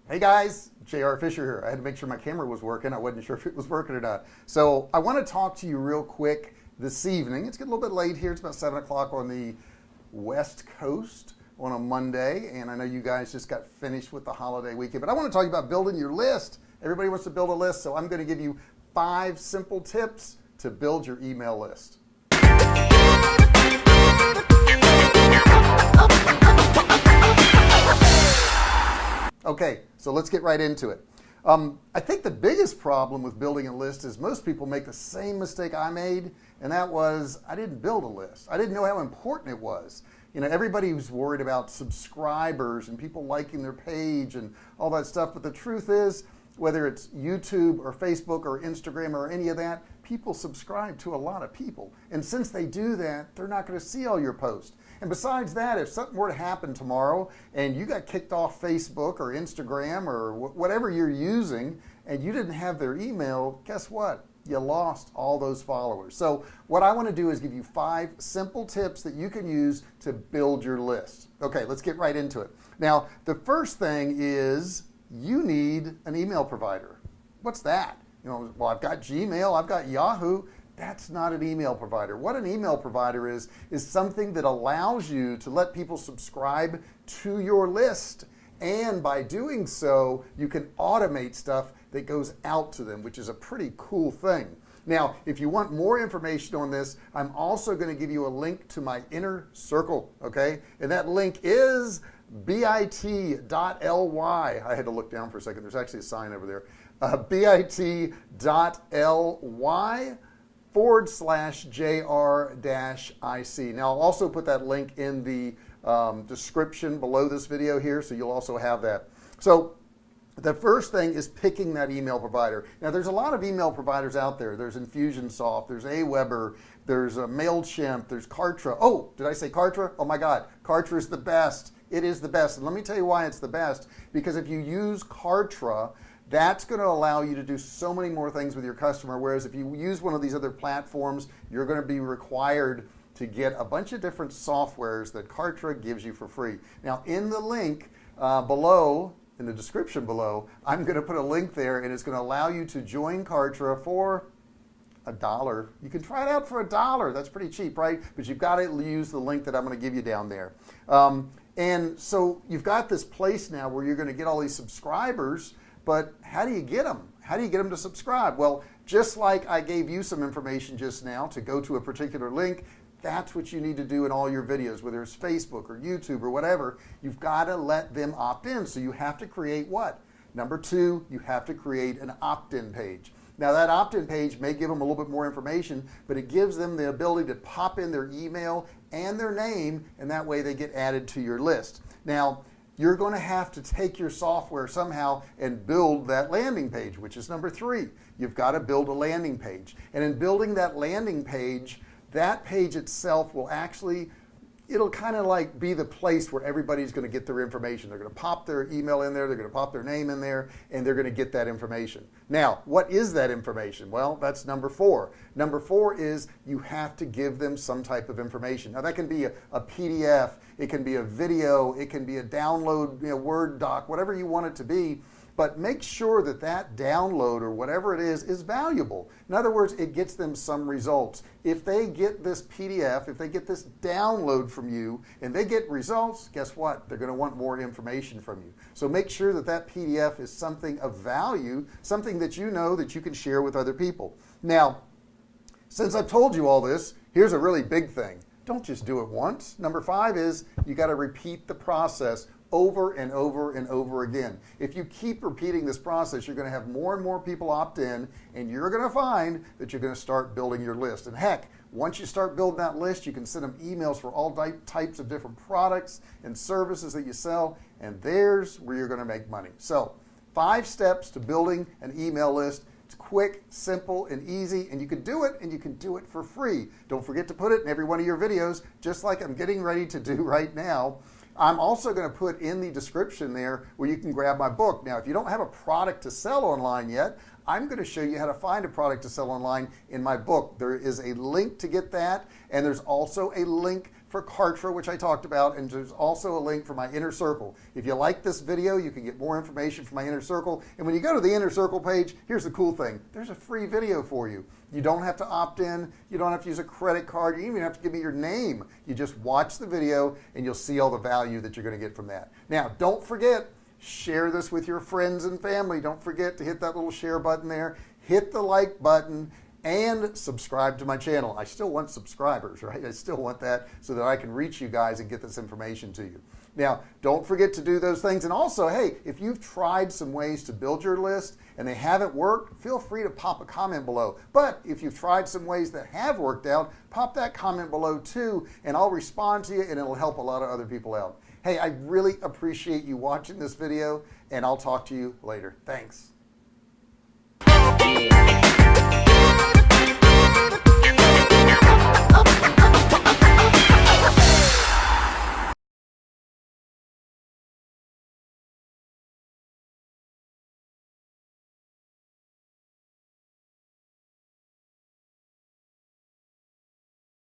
Hey guys, J.R. Fisher here. I had to make sure my camera was working. I wasn't sure if it was working or not. So I want to talk to you real quick this evening. It's getting a little bit late here. It's about 7 o'clock on the West Coast on a Monday. And I know you guys just got finished with the holiday weekend. But I want to talk about building your list. Everybody wants to build a list. So I'm going to give you 5 simple tips to build your email list. Okay, so let's get right into it. I think the biggest problem with building a list is most people make the same mistake I made, and that was I didn't build a list. I didn't know how important it was. You know, everybody was worried about subscribers and people liking their page and all that stuff, but the truth is, whether it's YouTube or Facebook or Instagram or any of that, people subscribe to a lot of people. And since they do that, they're not going to see all your posts. And besides that, if something were to happen tomorrow and you got kicked off Facebook or Instagram or whatever you're using and you didn't have their email, guess what? You lost all those followers. So what I want to do is give you 5 simple tips that you can use to build your list. Okay, let's get right into it. Now, the first thing is you need an email provider. What's that? You know, well, I've got Gmail, I've got Yahoo. That's not an email provider. What an email provider is something that allows you to let people subscribe to your list. And by doing so, you can automate stuff that goes out to them, which is a pretty cool thing. Now, if you want more information on this, I'm also going to give you a link to my inner circle, okay? And that link is bit.ly. I had to look down for a second. There's actually a sign over there. bit.ly /JR-IC. Now I'll also put that link in the description below this video here, so you'll also have that. So the first thing is picking that email provider. Now there's a lot of email providers out there. There's Infusionsoft, there's Aweber, there's MailChimp, there's Kartra. Oh, did I say Kartra? Oh my God, Kartra is the best. It is the best. And let me tell you why it's the best. Because if you use Kartra, that's going to allow you to do so many more things with your customer, whereas if you use one of these other platforms, you're going to be required to get a bunch of different softwares that Kartra gives you for free. Now in the link below, in the description below, I'm going to put a link there, and it's going to allow you to join Kartra for $1. You can try it out for $1. That's pretty cheap, right? But you've got to use the link that I'm going to give you down there. And so you've got this place now where you're going to get all these subscribers. But how do you get them? How do you get them to subscribe? Well, just like I gave you some information just now to go to a particular link, that's what you need to do in all your videos, whether it's Facebook or YouTube or whatever. You've got to let them opt in. So you have to create what? Number 2, you have to create an opt-in page. Now that opt-in page may give them a little bit more information, but it gives them the ability to pop in their email and their name, and that way they get added to your list. Now, you're going to have to take your software somehow and build that landing page, which is number 3. You've got to build a landing page. And in building that landing page, that page itself will actually, it'll kind of like be the place where everybody's going to get their information. They're going to pop their email in there, they're going to pop their name in there, and they're going to get that information. Now, what is that information? Well, that's number 4. Number 4 is you have to give them some type of information. Now that can be a PDF, it can be a video, it can be a download, Word doc, whatever you want it to be. But make sure that that download or whatever it is valuable. In other words, it gets them some results. If they get this PDF, if they get this download from you and they get results, guess what? They're going to want more information from you. So make sure that that PDF is something of value, something that you know that you can share with other people. Now, since I've told you all this, here's a really big thing. Don't just do it once. Number 5 is you got to repeat the process over and over and over again. If you keep repeating this process, you're going to have more and more people opt in, and you're going to find that you're going to start building your list. And heck, once you start building that list, you can send them emails for all types of different products and services that you sell, and there's where you're going to make money. So 5 steps to building an email list. It's quick, simple, and easy, and you can do it, and you can do it for free. Don't forget to put it in every one of your videos, just like I'm getting ready to do right now. I'm also going to put in the description there where you can grab my book. Now, if you don't have a product to sell online yet, I'm going to show you how to find a product to sell online in my book. There is a link to get that, and there's also a link for Kartra, which I talked about, and there's also a link for my Inner Circle. If you like this video, you can get more information from my Inner Circle. And when you go to the Inner Circle page, here's the cool thing. There's a free video for you. You don't have to opt in. You don't have to use a credit card. You even have to give me your name. You just watch the video and you'll see all the value that you're going to get from that. Now, don't forget, share this with your friends and family. Don't forget to hit that little share button there. Hit the like button and subscribe to my channel. I still want subscribers, right? I still want that so that I can reach you guys and get this information to you. Now, don't forget to do those things. And also, hey, if you've tried some ways to build your list and they haven't worked, feel free to pop a comment below. But if you've tried some ways that have worked out, pop that comment below too, and I'll respond to you, and it'll help a lot of other people out. Hey, I really appreciate you watching this video, and I'll talk to you later. Thanks. Yeah.